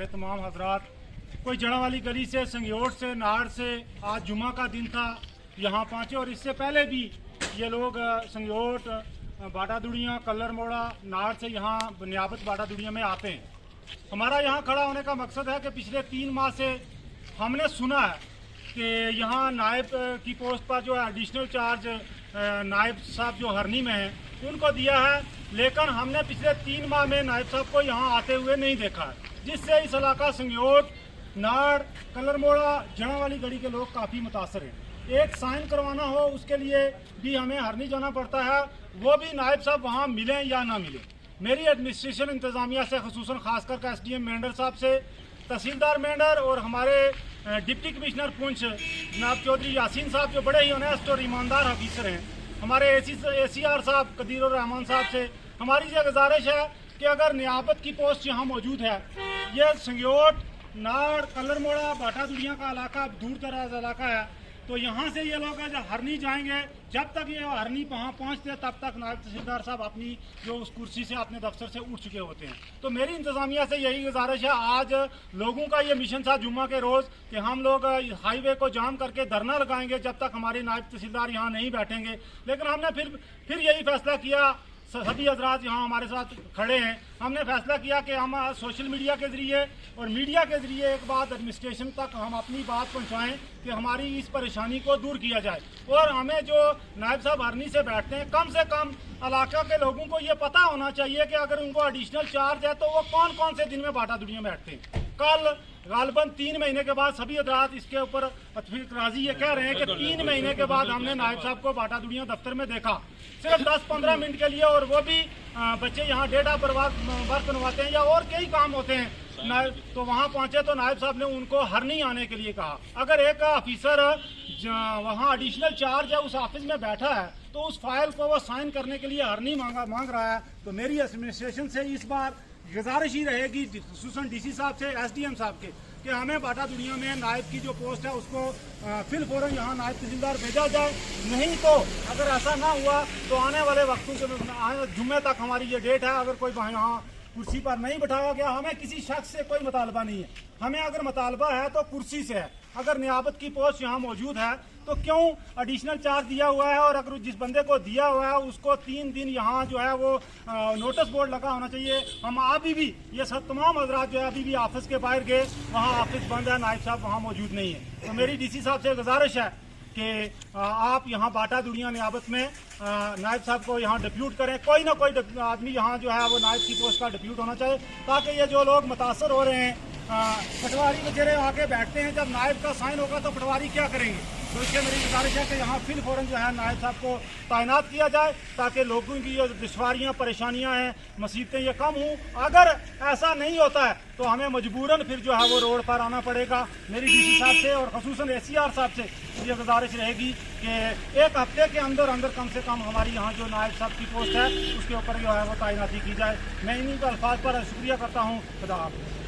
तमाम हजरात कोई जड़ा वाली गली से, संगयोट से, नाड़ से आज जुमा का दिन था, यहाँ पहुँचे। और इससे पहले भी ये लोग संगयोट, बाटा दुड़िया, कल्लर मोड़ा, नाड़ से यहाँ नियाबत बाटा दुड़िया में आते हैं। हमारा यहाँ खड़ा होने का मकसद है कि पिछले 3 माह से हमने सुना है कि यहाँ नायब की पोस्ट पर जो है एडिशनल चार्ज नायब साहब जो हरनी में हैं उनको दिया है, लेकिन हमने पिछले 3 माह में नायब साहब को यहाँ आते हुए नहीं देखा है, जिससे इस इलाका संगयोट, नाड़, कलर मोड़ा, जड़ा वाली गली के लोग काफ़ी मुतासर हैं। एक साइन करवाना हो उसके लिए भी हमें हरनी जाना पड़ता है, वो भी नायब साहब वहाँ मिलें या ना मिलें। मेरी एडमिनिस्ट्रेशन इंतज़ामिया से खसूसन खासकर SDM मेंढर साहब से, तहसीलदार मेंढर और हमारे डिप्टी कमिश्नर पुंछ जनाब चौधरी यासीन साहब जो बड़े ही ऑनेस्ट और ईमानदार ऑफिसर हैं, हमारे ACR साहब कदीर और रहमान साहब से हमारी ये गुजारिश है कि अगर नियाबत की पोस्ट यहाँ मौजूद है, ये संगयोट, नाड़, कलर मोड़ा, बाटा दुड़िया का इलाका दूर दराज इलाका है, तो यहाँ से ये लोग जब हरनी जाएंगे, जब तक ये हरनी वहाँ पहुँचते तब तक नायब तहसीलदार साहब अपनी जो उस कुर्सी से अपने दफ्तर से उठ चुके होते हैं। तो मेरी इंतज़ामिया से यही गुजारिश है, आज लोगों का ये मिशन था जुम्मा के रोज़ कि हम लोग हाईवे को जाम करके धरना लगाएंगे जब तक हमारे नायब तहसीलदार यहाँ नहीं बैठेंगे। लेकिन हमने फिर यही फैसला किया, सभी हजरात यहाँ हमारे साथ खड़े हैं, हमने फैसला किया कि हम सोशल मीडिया के ज़रिए और मीडिया के ज़रिए एक बात एडमिनिस्ट्रेशन तक हम अपनी बात पहुँचाएँ कि हमारी इस परेशानी को दूर किया जाए। और हमें जो नायब साहब हरनी से बैठते हैं, कम से कम इलाका के लोगों को ये पता होना चाहिए कि अगर उनको एडिशनल चार्ज है तो वो कौन कौन से दिन में बाटा दुड़िया में बैठते हैं। कल गालबन 3 महीने के बाद सभी हजरात इसके ऊपर राजी ये कह रहे हैं कि 3 महीने के बाद हमने नायब साहब को बाटा दुड़िया दफ्तर में देखा, सिर्फ 10-15 मिनट के लिए, और वो भी बच्चे यहाँ डेट ऑफ बर्थ बनवाते हैं या और कई काम होते हैं। तो वहाँ पहुँचे तो नायब साहब ने उनको हरनी आने के लिए कहा। अगर एक ऑफिसर वहाँ एडिशनल चार्ज है उस ऑफिस में बैठा है तो उस फाइल को वो साइन करने के लिए हरनी मांग रहा है, तो मेरी एडमिनिस्ट्रेशन से इस बार गुजारिश ही रहेगी, खसूसन DC साहब से, SDM साहब के, कि हमें बाटा दुड़िया में नायब की जो पोस्ट है उसको फिल फौरन यहाँ नायब तहसीलदार भेजा जाए। नहीं तो अगर ऐसा ना हुआ तो आने वाले वक्तों के जुम्मे तक हमारी ये डेट है, अगर कोई यहाँ कुर्सी पर नहीं बिठाया गया, हमें किसी शख्स से कोई मुतालबा नहीं है, हमें अगर मुतालबा है तो कुर्सी से है। अगर नियाबत की पोस्ट यहाँ मौजूद है तो क्यों एडिशनल चार्ज दिया हुआ है, और अगर जिस बंदे को दिया हुआ है उसको 3 दिन यहाँ जो है वो नोटिस बोर्ड लगा होना चाहिए। हम अभी भी ये सब तमाम हजरात जो है अभी भी ऑफिस के बाहर गए, वहाँ ऑफिस बंद है, नायब साहब वहाँ मौजूद नहीं है। तो मेरी DC साहब से गुजारिश है कि आप यहाँ बाटा दुड़िया नियाबत में नायब साहब को यहाँ डिप्यूट करें, कोई ना कोई आदमी यहाँ जो है वो नायब की पोस्ट का डिप्यूट होना चाहिए, ताकि ये जो लोग मुतासर हो रहे हैं, पटवारी बेचारे आके बैठते हैं, जब नायब का साइन होगा तो पटवारी क्या करेंगे। तो इसलिए मेरी गुजारिश है कि यहाँ फिल फौरन जो है नायब साहब को तैनात किया जाए, ताकि लोगों की जो दुश्वारियाँ, परेशानियाँ हैं, मुसीबतें ये कम हों। अगर ऐसा नहीं होता है तो हमें मजबूरन फिर जो है वो रोड पर आना पड़ेगा। मेरी DC साहब से और खसूसन ACR साहब से ये गुजारिश रहेगी कि 1 हफ्ते के अंदर कम से कम हमारी यहाँ जो नायब साहब की पोस्ट है उसके ऊपर जो है वो तैनाती की जाए। मैं इन्हीं के अल्फाज पर शुक्रिया करता हूँ। खुदा हाफ़िज़।